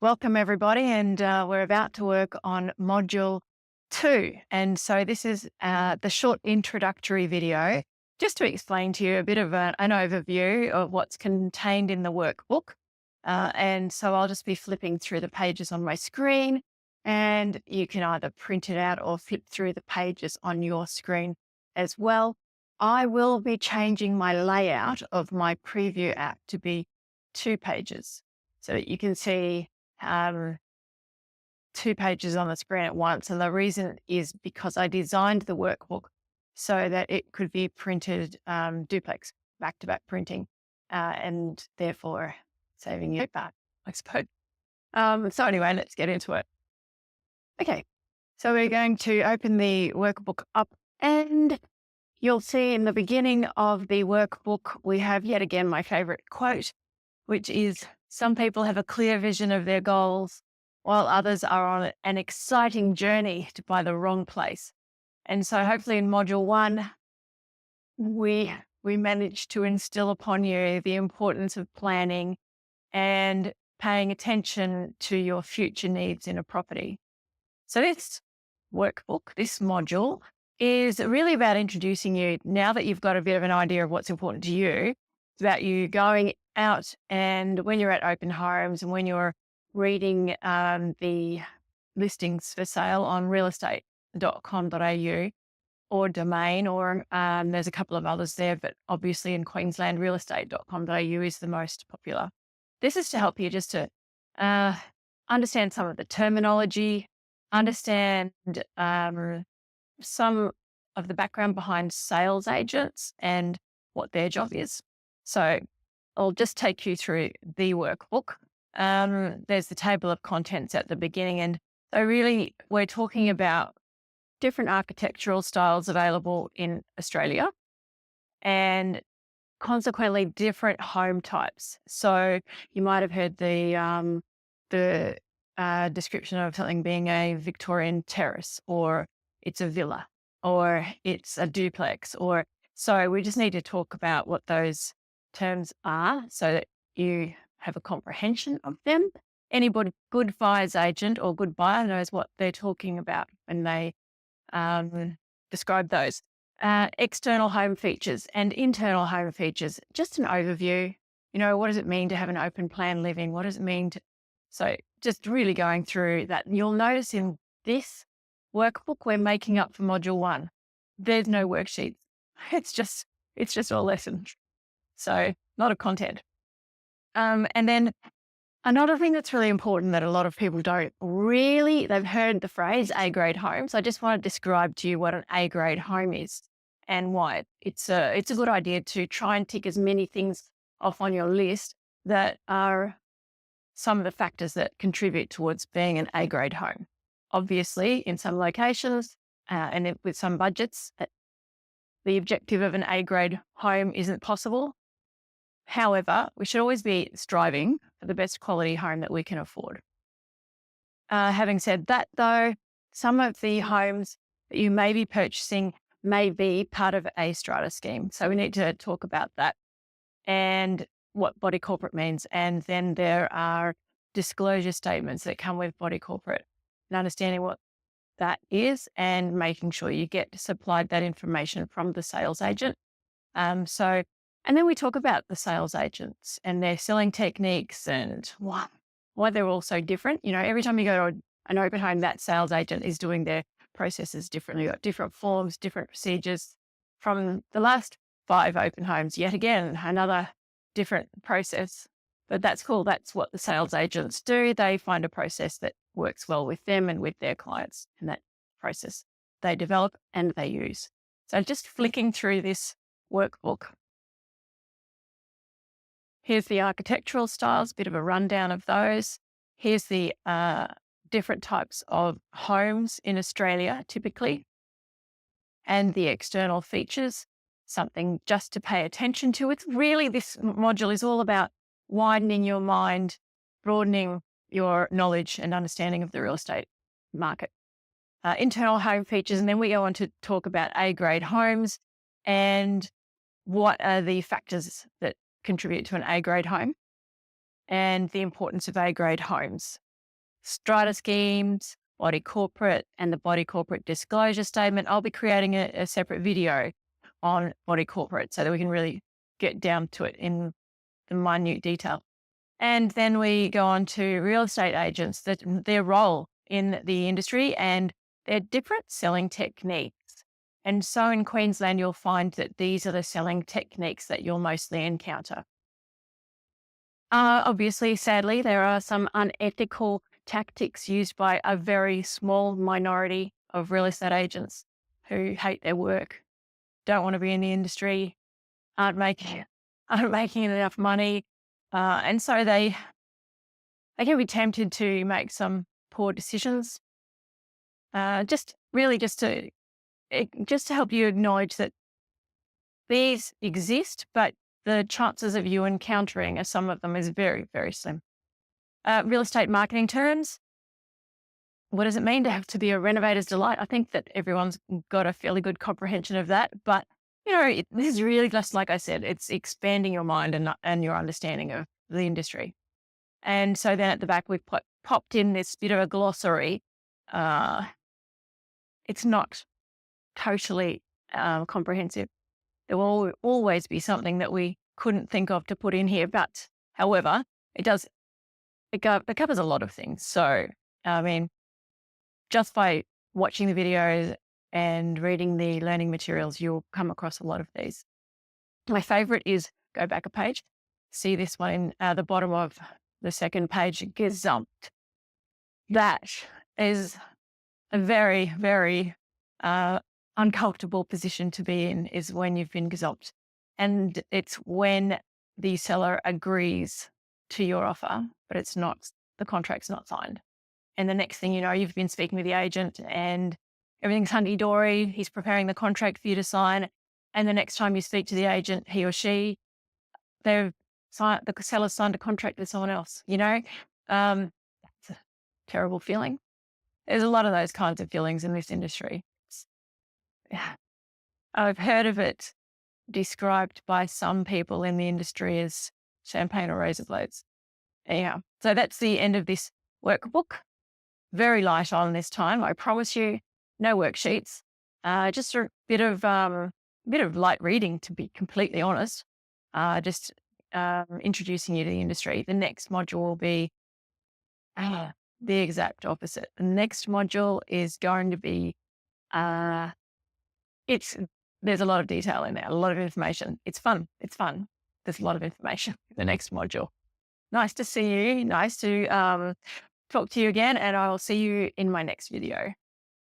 Welcome everybody, and we're about to work on Module 2. And so this is the short introductory video, just to explain to you a bit of an overview of what's contained in the workbook. And so I'll just be flipping through the pages on my screen, and you can either print it out or flip through the pages on your screen as well. I will be changing my layout of my preview app to be 2 pages so that you can see um, 2 pages on the screen at once. And the reason is because I designed the workbook so that it could be printed duplex, back-to-back printing, and therefore saving you back, I suppose. So anyway, let's get into it. Okay, so we're going to open the workbook up, and you'll see in the beginning of the workbook, we have yet again my favorite quote, which is, "Some people have a clear vision of their goals, while others are on an exciting journey to by the wrong place." And so hopefully in Module 1, we managed to instill upon you the importance of planning and paying attention to your future needs in a property. So this workbook, this module, is really about introducing you, now that you've got a bit of an idea of what's important to you, it's about you going out, and when you're at open homes and when you're reading the listings for sale on realestate.com.au or Domain, or there's a couple of others there, but obviously in Queensland, realestate.com.au is the most popular. This is to help you just to understand some of the terminology, understand some of the background behind sales agents and what their job is. So I'll just take you through the workbook. There's the table of contents at the beginning. And so really we're talking about different architectural styles available in Australia and consequently different home types. So you might have heard the description of something being a Victorian terrace, or it's a villa, or it's a duplex, or so we just need to talk about what those terms are so that you have a comprehension of them. Anybody good buyer's agent or good buyer knows what they're talking about when they describe those. External home features and internal home features, just an overview. What does it mean to have an open plan living? What does it mean to, so just really going through that. And you'll notice in this workbook, we're making up for Module 1. There's no worksheets. It's just all lessons. So not a content. And then another thing that's really important that a lot of people they've heard the phrase A-grade home. So I just want to describe to you what an A-grade home is and why. It's a good idea to try and tick as many things off on your list that are some of the factors that contribute towards being an A-grade home. Obviously, in some locations with some budgets, the objective of an A-grade home isn't possible. However, we should always be striving for the best quality home that we can afford. Having said that, though, some of the homes that you may be purchasing may be part of a strata scheme. So we need to talk about that and what body corporate means. And then there are disclosure statements that come with body corporate, and understanding what that is and making sure you get supplied that information from the sales agent. And then we talk about the sales agents and their selling techniques and why they're all so different. Every time you go to an open home, that sales agent is doing their processes differently. You've got different forms, different procedures. From the last 5 open homes, yet again, another different process. But that's cool. That's what the sales agents do. They find a process that works well with them and with their clients, and that process they develop and they use. So just flicking through this workbook. Here's the architectural styles, bit of a rundown of those. Here's the different types of homes in Australia, typically, and the external features, something just to pay attention to. It's really, this module is all about widening your mind, broadening your knowledge and understanding of the real estate market. Internal home features, and then we go on to talk about A-grade homes and what are the factors that contribute to an A-grade home and the importance of A-grade homes. strata schemes, body corporate, and the body corporate disclosure statement. I'll be creating a separate video on body corporate so that we can really get down to it in the minute detail. And then we go on to real estate agents, their role in the industry and their different selling techniques. And so in Queensland, you'll find that these are the selling techniques that you'll mostly encounter. Obviously, sadly, there are some unethical tactics used by a very small minority of real estate agents who hate their work, don't want to be in the industry, aren't making aren't making enough money, and so they can be tempted to make some poor decisions. Just really just to help you acknowledge that these exist, but the chances of you encountering some of them is very, very slim. Real estate marketing terms. What does it mean to have to be a renovator's delight? I think that everyone's got a fairly good comprehension of that, but this is really just like I said, it's expanding your mind and your understanding of the industry. And so then at the back, we've popped in this bit of a glossary. It's not totally comprehensive. There will always be something that we couldn't think of to put in here, but however, it covers a lot of things. So, I mean, just by watching the videos and reading the learning materials, you'll come across a lot of these. My favorite is go back a page. See this one in the bottom of the second page, gazumped. That is a very, very uncomfortable position to be in, is when you've been gazumped. And it's when the seller agrees to your offer, but the contract's not signed. And the next thing you know, you've been speaking with the agent and everything's hunky-dory. He's preparing the contract for you to sign. And the next time you speak to the agent, he or she, the seller signed a contract with someone else, That's a terrible feeling. There's a lot of those kinds of feelings in this industry. I've heard of it described by some people in the industry as champagne or razor blades. Yeah. So that's the end of this workbook. Very light on this time. I promise you, no worksheets. Just a bit of light reading, to be completely honest. Just introducing you to the industry. The next module will be the exact opposite. The next module is going to be there's a lot of detail in there, a lot of information. It's fun. There's a lot of information in the next module. Nice to see you. Nice to talk to you again, and I will see you in my next video.